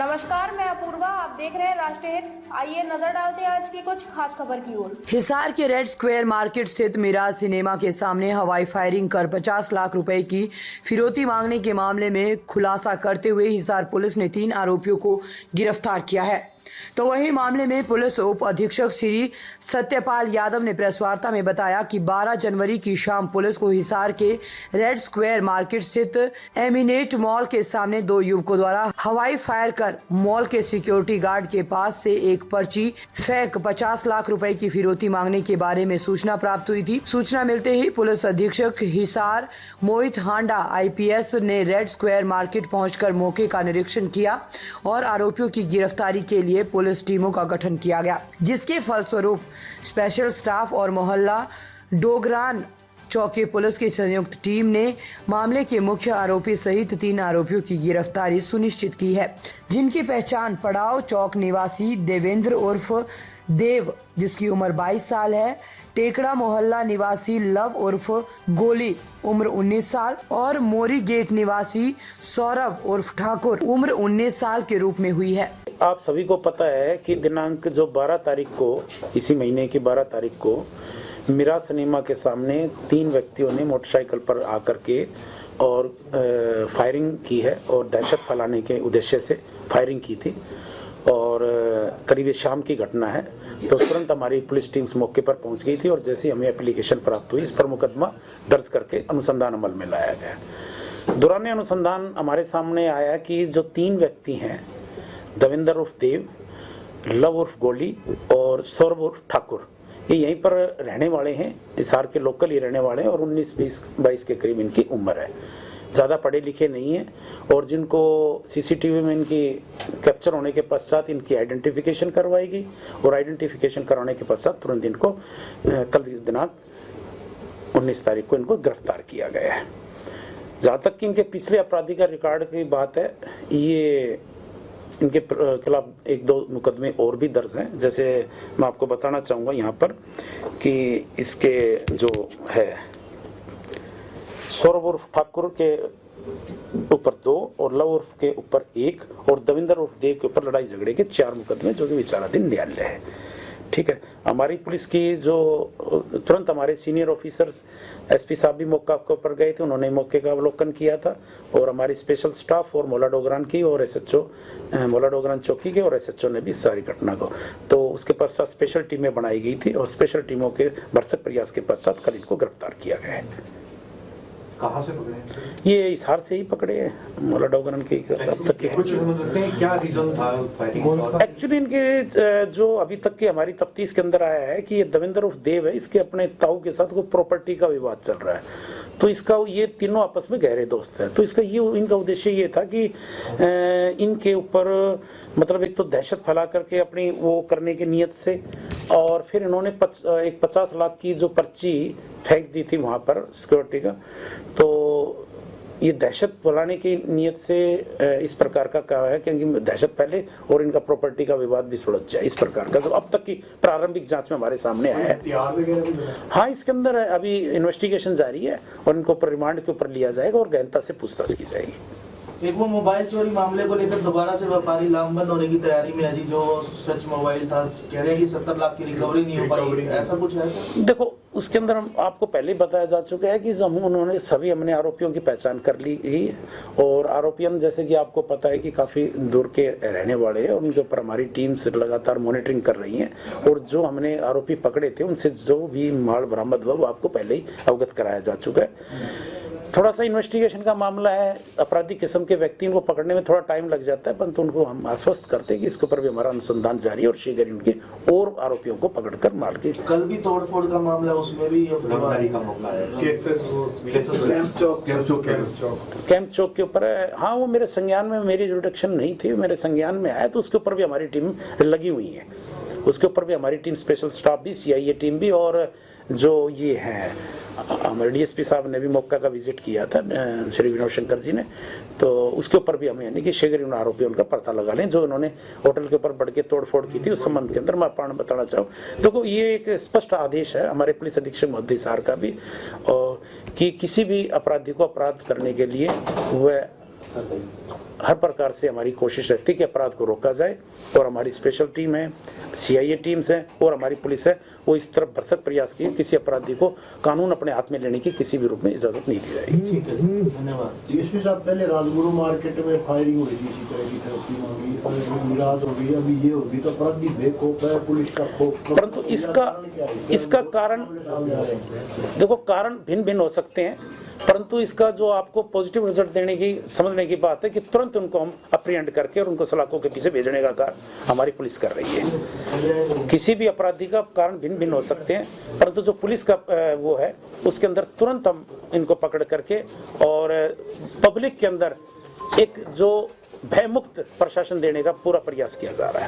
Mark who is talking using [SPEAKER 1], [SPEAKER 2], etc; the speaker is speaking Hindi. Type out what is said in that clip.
[SPEAKER 1] नमस्कार, मैं अपूर्वा। आप देख रहे हैं राष्ट्रीय हित। आइए नजर डालते हैं आज की कुछ खास खबर की ओर।
[SPEAKER 2] हिसार के रेड स्क्वायर मार्केट स्थित मिराज सिनेमा के सामने हवाई फायरिंग कर 50 लाख रुपए की फिरौती मांगने के मामले में खुलासा करते हुए हिसार पुलिस ने 3 आरोपियों को गिरफ्तार किया है। तो वही मामले में पुलिस उप अधीक्षक श्री सत्यपाल यादव ने प्रेस वार्ता में बताया कि 12 जनवरी की शाम पुलिस को हिसार के रेड स्क्वायर मार्केट स्थित एमिनेट मॉल के सामने 2 युवकों द्वारा हवाई फायर कर मॉल के सिक्योरिटी गार्ड के पास से एक पर्ची फेंक 50 लाख रुपए की फिरौती मांगने के बारे में सूचना प्राप्त हुई थी। सूचना मिलते ही पुलिस अधीक्षक हिसार मोहित हांडा IPS ने रेड स्क्वायर मार्केट पहुंचकर मौके का निरीक्षण किया और आरोपियों की गिरफ्तारी के लिए पुलिस टीमों का गठन किया गया, जिसके फलस्वरूप स्पेशल स्टाफ और मोहल्ला डोगरान चौकी पुलिस की संयुक्त टीम ने मामले के मुख्य आरोपी सहित 3 आरोपियों की गिरफ्तारी सुनिश्चित की है, जिनकी पहचान पड़ाव चौक निवासी देवेंद्र उर्फ देव जिसकी उम्र 22 साल है, टेकड़ा मोहल्ला निवासी लव उर्फ गोली उम्र 19 साल और मोरी गेट निवासी सौरभ उर्फ ठाकुर उम्र 19 साल के रूप में हुई है।
[SPEAKER 3] आप सभी को पता है कि दिनांक जो 12 तारीख को, इसी महीने की 12 तारीख को मिराज सिनेमा के सामने 3 व्यक्तियों ने मोटरसाइकिल पर आकर के और फायरिंग की है और दहशत फैलाने के उद्देश्य से फायरिंग की थी और करीब शाम की घटना है। तो तुरंत हमारी पुलिस टीम्स मौके पर पहुंच गई थी और जैसे ही हमें एप्लीकेशन प्राप्त हुई, इस पर मुकदमा दर्ज करके अनुसंधान अमल में लाया गया। दौरान अनुसंधान हमारे सामने आया कि जो 3 व्यक्ति हैं, देवेंद्र उर्फ देव, लव उर्फ गोली और सौरभ उर्फ ठाकुर, ये यहीं पर रहने वाले हैं, हिसार के लोकल ही रहने वाले हैं और 19-22 के करीब इनकी उम्र है। ज़्यादा पढ़े लिखे नहीं हैं और जिनको CCTV में इनकी कैप्चर होने के पश्चात इनकी आइडेंटिफिकेशन करवाएगी और आइडेंटिफिकेशन कराने के पश्चात तुरंत इनको कल दिनांक 19 तारीख को इनको गिरफ्तार किया गया है। जहाँ तक कि इनके पिछले आपराधिक का रिकॉर्ड की बात है, ये इनके खिलाफ 1-2 मुकदमे और भी दर्ज हैं। जैसे मैं आपको बताना चाहूँगा यहाँ पर कि इसके जो है सौरभ उर्फ ठाकुर के ऊपर 2 और लव उर्फ के ऊपर 1 और देवेंद्र उर्फ देव के ऊपर लड़ाई झगड़े के 4 मुकदमे जो कि विचाराधीन न्यायालय है। ठीक है, हमारी पुलिस की जो तुरंत हमारे सीनियर ऑफिसर्स SP साहब भी मौका के ऊपर गए थे, उन्होंने मौके का अवलोकन किया था और हमारी स्पेशल स्टाफ और मोहल्ला डोगरान की और SHO मोहल्ला डोगरान चौकी के और SHO ने भी सारी घटना को, तो उसके पश्चात स्पेशल टीमें बनाई गई थी और स्पेशल टीमों के भरसक प्रयास के पश्चात कल इनको गिरफ्तार किया गया है।
[SPEAKER 4] कहाँ से पकड़े?
[SPEAKER 3] ये हिसार से ही पकड़े हैं, मोहल्ला डोगरान के अब तक के।
[SPEAKER 4] कुछ क्या रीजन था फायरिंग?
[SPEAKER 3] एक्चुअली इनके जो अभी तक की हमारी तफ्तीश के अंदर आया है कि ये देवेंद्र उर्फ देव है, इसके अपने ताऊ के साथ कोई प्रॉपर्टी का विवाद चल रहा है, तो इसका ये तीनों आपस में गहरे दोस्त हैं। तो इसका ये इनका उद्देश्य ये था कि इनके ऊपर मतलब एक तो दहशत फैला करके अपनी वो करने की नीयत से, और फिर इन्होंने एक 50 लाख की जो पर्ची फेंक दी थी वहाँ पर सिक्योरिटी का, तो ये दहशत फैलाने की नीयत से इस प्रकार का कहा है क्योंकि दहशत फैले और इनका प्रॉपर्टी का विवाद भी सुलझ जाए, इस प्रकार का जो अब तक की प्रारंभिक जांच में हमारे सामने आया है। हाँ, इसके अंदर अभी इन्वेस्टिगेशन जारी है और इनको ऊपर रिमांड के ऊपर लिया जाएगा और गहनता से पूछताछ की जाएगी।
[SPEAKER 5] एक वो मोबाइल चोरी मामले को लेकर दोबारा से व्यापारी लामबंद होने की तैयारी में है जी। जो सच मोबाइल था, कह रहे हैं कि 70 लाख की रिकवरी नहीं हो पाई, ऐसा कुछ है सर?
[SPEAKER 3] देखो, उसके अंदर हम आपको पहले बताया जा चुका है कि हमने आरोपियों की पहचान कर ली है और आरोपियों जैसे कि आपको पता है कि काफ़ी दूर के रहने वाले हैं और उनके ऊपर हमारी टीम से लगातार मॉनिटरिंग कर रही हैं और जो हमने आरोपी पकड़े थे उनसे जो भी माल बरामद हुआ वो आपको पहले ही अवगत कराया जा चुका है। थोड़ा सा इन्वेस्टिगेशन का मामला है, अपराधी किस्म के व्यक्तियों को पकड़ने में थोड़ा टाइम लग जाता है, परंतु उनको हम आश्वस्त करते हैं कि इसके ऊपर भी हमारा अनुसंधान जारी है और शीघ्र ही उनके और आरोपियों को पकड़कर मार के।
[SPEAKER 5] कल भी तोड़फोड़ का मामला, उसमें भी
[SPEAKER 4] का मामला है
[SPEAKER 3] कैंप चौक के ऊपर है। हाँ, वो मेरे संज्ञान में, मेरी जुरिडिक्शन नहीं थी, मेरे संज्ञान में आया, तो उसके ऊपर भी हमारी टीम लगी हुई है, उसके ऊपर भी हमारी टीम स्पेशल स्टाफ भी, CIA टीम भी और जो ये है हमारे DSP साहब ने भी मौका का विजिट किया था, श्री विनोद शंकर जी ने, तो उसके ऊपर भी हमें यानी कि शीघ्र उन आरोपियों का पता लगा लें जो इन्होंने होटल के ऊपर बढ़ के तोड़फोड़ की थी। उस संबंध के अंदर मैं आपको बताना चाहूँ, देखो ये एक स्पष्ट आदेश है हमारे पुलिस अधीक्षक महोदय हिसार का भी, और कि किसी भी अपराधी को अपराध करने के लिए वह हर प्रकार से हमारी कोशिश रहती है कि अपराध को रोका जाए और हमारी स्पेशल टीम है, CIA टीम्स हैं और हमारी पुलिस है, वो इस तरफ भरसक प्रयास किए किसी अपराधी को कानून अपने हाथ में लेने की किसी भी रूप में इजाजत नहीं दी जाएगी।
[SPEAKER 5] ठीक है, धन्यवाद।
[SPEAKER 6] DSP साहब, पहले राजगुरु मार्केट में फायरिंग हुई थी, इसी तरह की फिरौती मांगी, और मिराज हो गई, अभी ये होगी, तो अपराधी बेखौफ है, पुलिस का खौफ।
[SPEAKER 3] परंतु इसका कारण देखो, कारण भिन्न भिन्न हो सकते हैं, परंतु इसका जो आपको पॉजिटिव रिजल्ट देने की समझने की बात है कि तुरंत उनको हम अप्रीहेंड करके और उनको सलाखों के पीछे भेजने का कार्य हमारी पुलिस कर रही है। किसी भी अपराधी का कारण भिन्न भिन्न हो सकते हैं, परंतु जो पुलिस का वो है उसके अंदर तुरंत हम इनको पकड़ करके और पब्लिक के अंदर एक जो भयमुक्त प्रशासन देने का पूरा प्रयास किया जा रहा है।